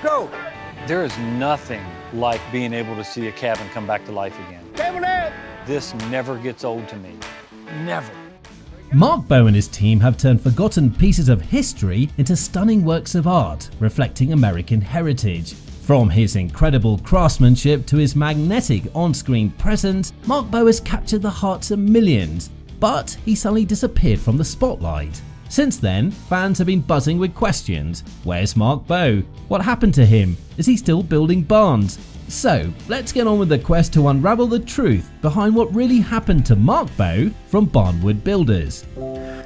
Go! There is nothing like being able to see a cabin come back to life again. Table it! This never gets old to me. Never. Mark Bowe and his team have turned forgotten pieces of history into stunning works of art reflecting American heritage. From his incredible craftsmanship to his magnetic on-screen presence, Mark Bowe has captured the hearts of millions, but he suddenly disappeared from the spotlight. Since then, fans have been buzzing with questions. Where's Mark Bowe? What happened to him? Is he still building barns? So, let's get on with the quest to unravel the truth behind what really happened to Mark Bowe from Barnwood Builders.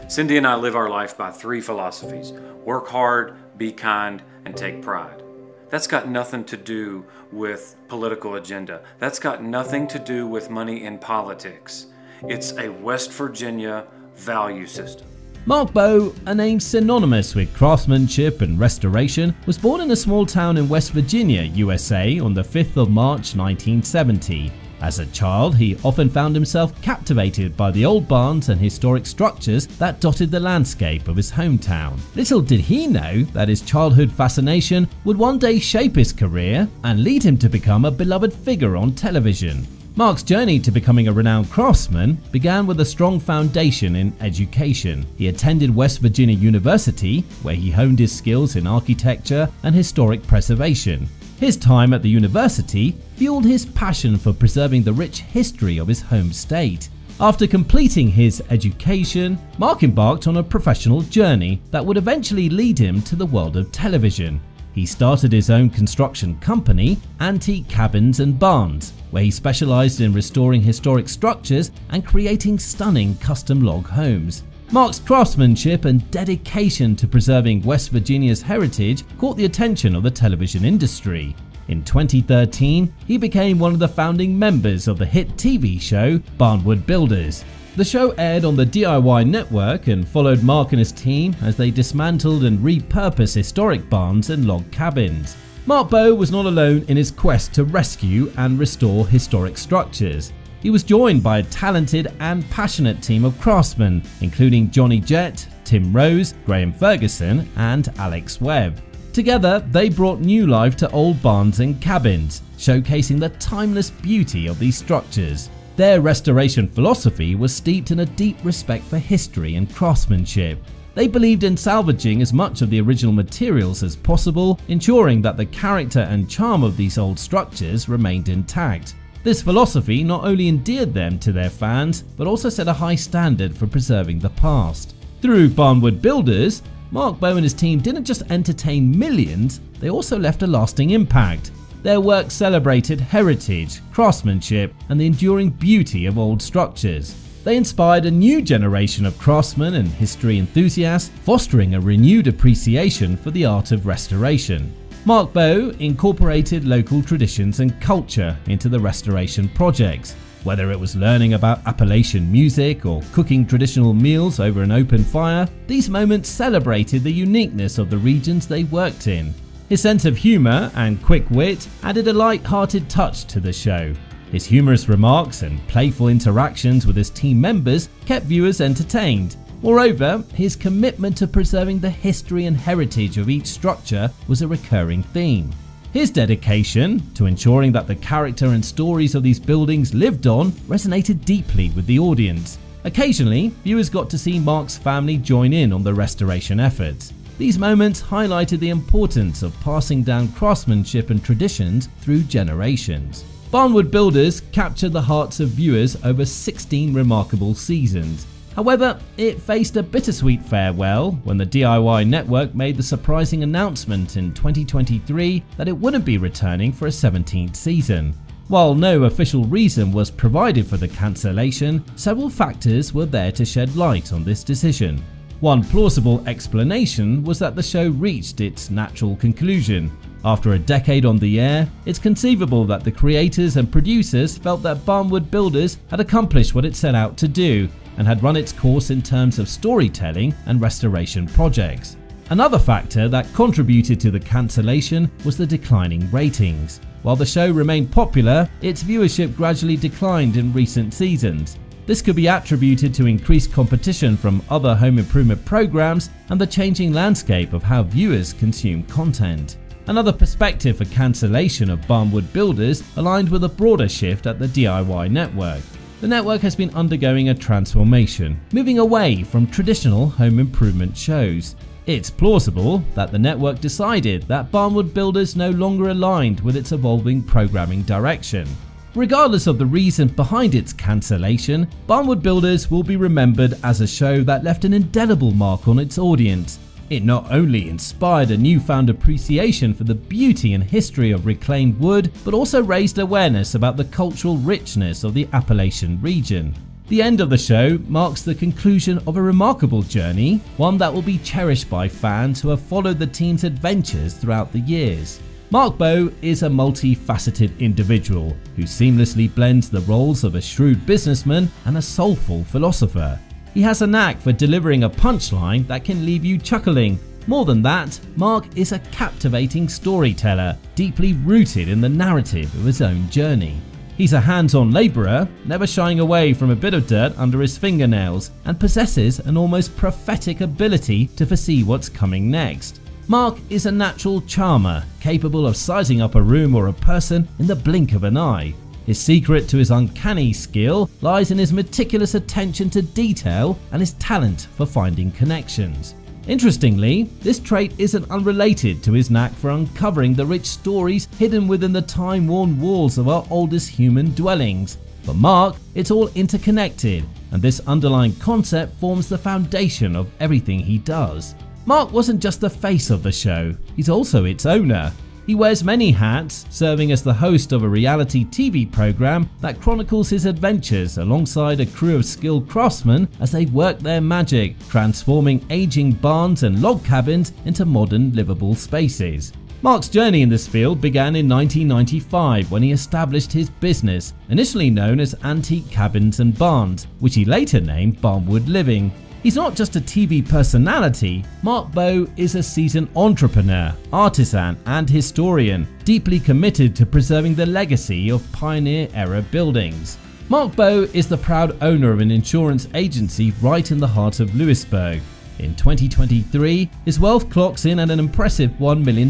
Cindy and I live our life by three philosophies: work hard, be kind, and take pride. That's got nothing to do with political agenda. That's got nothing to do with money in politics. It's a West Virginia value system. Mark Bowe, a name synonymous with craftsmanship and restoration, was born in a small town in West Virginia, USA on the 5th of March 1970. As a child, he often found himself captivated by the old barns and historic structures that dotted the landscape of his hometown. Little did he know that his childhood fascination would one day shape his career and lead him to become a beloved figure on television. Mark's journey to becoming a renowned craftsman began with a strong foundation in education. He attended West Virginia University, where he honed his skills in architecture and historic preservation. His time at the university fueled his passion for preserving the rich history of his home state. After completing his education, Mark embarked on a professional journey that would eventually lead him to the world of television. He started his own construction company, Antique Cabins and Barns, where he specialized in restoring historic structures and creating stunning custom log homes. Mark's craftsmanship and dedication to preserving West Virginia's heritage caught the attention of the television industry. In 2013, he became one of the founding members of the hit TV show Barnwood Builders. The show aired on the DIY network and followed Mark and his team as they dismantled and repurposed historic barns and log cabins. Mark Bowe was not alone in his quest to rescue and restore historic structures. He was joined by a talented and passionate team of craftsmen, including Johnny Jett, Tim Rose, Graham Ferguson, and Alex Webb. Together, they brought new life to old barns and cabins, showcasing the timeless beauty of these structures. Their restoration philosophy was steeped in a deep respect for history and craftsmanship. They believed in salvaging as much of the original materials as possible, ensuring that the character and charm of these old structures remained intact. This philosophy not only endeared them to their fans, but also set a high standard for preserving the past. Through Barnwood Builders, Mark Bowe and his team didn't just entertain millions, they also left a lasting impact. Their work celebrated heritage, craftsmanship, and the enduring beauty of old structures. They inspired a new generation of craftsmen and history enthusiasts, fostering a renewed appreciation for the art of restoration. Mark Bowe incorporated local traditions and culture into the restoration projects. Whether it was learning about Appalachian music or cooking traditional meals over an open fire, these moments celebrated the uniqueness of the regions they worked in. His sense of humor and quick wit added a light-hearted touch to the show. His humorous remarks and playful interactions with his team members kept viewers entertained. Moreover, his commitment to preserving the history and heritage of each structure was a recurring theme. His dedication to ensuring that the character and stories of these buildings lived on resonated deeply with the audience. Occasionally, viewers got to see Mark's family join in on the restoration efforts. These moments highlighted the importance of passing down craftsmanship and traditions through generations. Barnwood Builders captured the hearts of viewers over 16 remarkable seasons. However, it faced a bittersweet farewell when the DIY network made the surprising announcement in 2023 that it wouldn't be returning for a 17th season. While no official reason was provided for the cancellation, several factors were there to shed light on this decision. One plausible explanation was that the show reached its natural conclusion. After a decade on the air, it's conceivable that the creators and producers felt that Barnwood Builders had accomplished what it set out to do and had run its course in terms of storytelling and restoration projects. Another factor that contributed to the cancellation was the declining ratings. While the show remained popular, its viewership gradually declined in recent seasons. This could be attributed to increased competition from other home improvement programs and the changing landscape of how viewers consume content. Another perspective for cancellation of Barnwood builders aligned with a broader shift at the DIY network. The network has been undergoing a transformation, moving away from traditional home improvement shows. It's plausible that the network decided that Barnwood builders no longer aligned with its evolving programming direction. Regardless of the reason behind its cancellation, Barnwood Builders will be remembered as a show that left an indelible mark on its audience. It not only inspired a newfound appreciation for the beauty and history of reclaimed wood, but also raised awareness about the cultural richness of the Appalachian region. The end of the show marks the conclusion of a remarkable journey, one that will be cherished by fans who have followed the team's adventures throughout the years. Mark Bowe is a multifaceted individual who seamlessly blends the roles of a shrewd businessman and a soulful philosopher. He has a knack for delivering a punchline that can leave you chuckling. More than that, Mark is a captivating storyteller, deeply rooted in the narrative of his own journey. He's a hands-on labourer, never shying away from a bit of dirt under his fingernails, and possesses an almost prophetic ability to foresee what's coming next. Mark is a natural charmer, capable of sizing up a room or a person in the blink of an eye. His secret to his uncanny skill lies in his meticulous attention to detail and his talent for finding connections. Interestingly, this trait isn't unrelated to his knack for uncovering the rich stories hidden within the time-worn walls of our oldest human dwellings. For Mark, it's all interconnected, and this underlying concept forms the foundation of everything he does. Mark wasn't just the face of the show, he's also its owner. He wears many hats, serving as the host of a reality TV program that chronicles his adventures alongside a crew of skilled craftsmen as they work their magic, transforming aging barns and log cabins into modern livable spaces. Mark's journey in this field began in 1995 when he established his business, initially known as Antique Cabins and Barns, which he later named Barnwood Living. He's not just a TV personality, Mark Bowe is a seasoned entrepreneur, artisan and historian, deeply committed to preserving the legacy of pioneer-era buildings. Mark Bowe is the proud owner of an insurance agency right in the heart of Lewisburg. In 2023, his wealth clocks in at an impressive $1 million.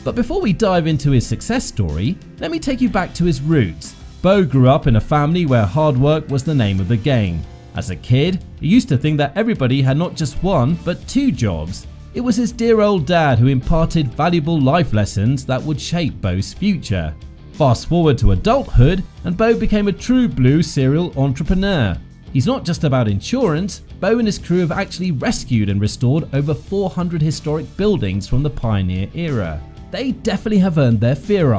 But before we dive into his success story, let me take you back to his roots. Bowe grew up in a family where hard work was the name of the game. As a kid, he used to think that everybody had not just one, but two jobs. It was his dear old dad who imparted valuable life lessons that would shape Bowe's future. Fast forward to adulthood, and Bowe became a true blue serial entrepreneur. He's not just about insurance, Bowe and his crew have actually rescued and restored over 400 historic buildings from the pioneer era. They definitely have earned their fear.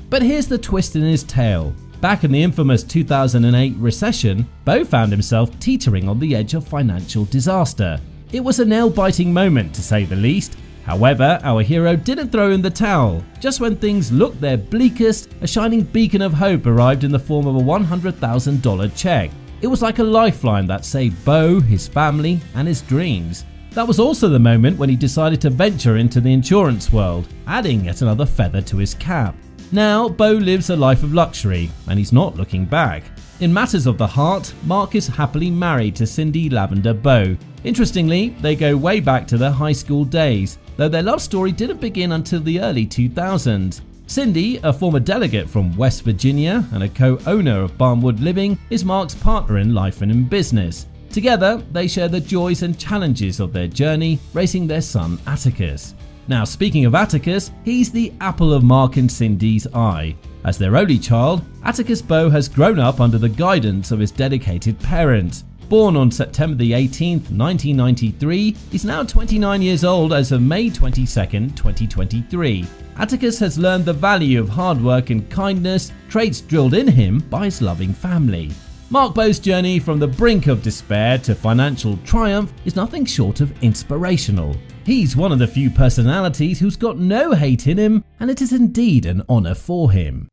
But here's the twist in his tale. Back in the infamous 2008 recession, Bowe found himself teetering on the edge of financial disaster. It was a nail-biting moment to say the least. However, our hero didn't throw in the towel. Just when things looked their bleakest, a shining beacon of hope arrived in the form of a $100,000 check. It was like a lifeline that saved Bowe, his family, and his dreams. That was also the moment when he decided to venture into the insurance world, adding yet another feather to his cap. Now, Bowe lives a life of luxury, and he's not looking back. In matters of the heart, Mark is happily married to Cindy Lavender Bowe. Interestingly, they go way back to their high school days, though their love story didn't begin until the early 2000s. Cindy, a former delegate from West Virginia and a co-owner of Barnwood Living, is Mark's partner in life and in business. Together, they share the joys and challenges of their journey, raising their son Atticus. Now, speaking of Atticus, he's the apple of Mark and Cindy's eye. As their only child, Atticus Bowe has grown up under the guidance of his dedicated parents. Born on September 18, 1993, he's now 29 years old as of May 22, 2023. Atticus has learned the value of hard work and kindness, traits drilled in him by his loving family. Mark Bowe's journey from the brink of despair to financial triumph is nothing short of inspirational. He's one of the few personalities who's got no hate in him, and it is indeed an honor for him.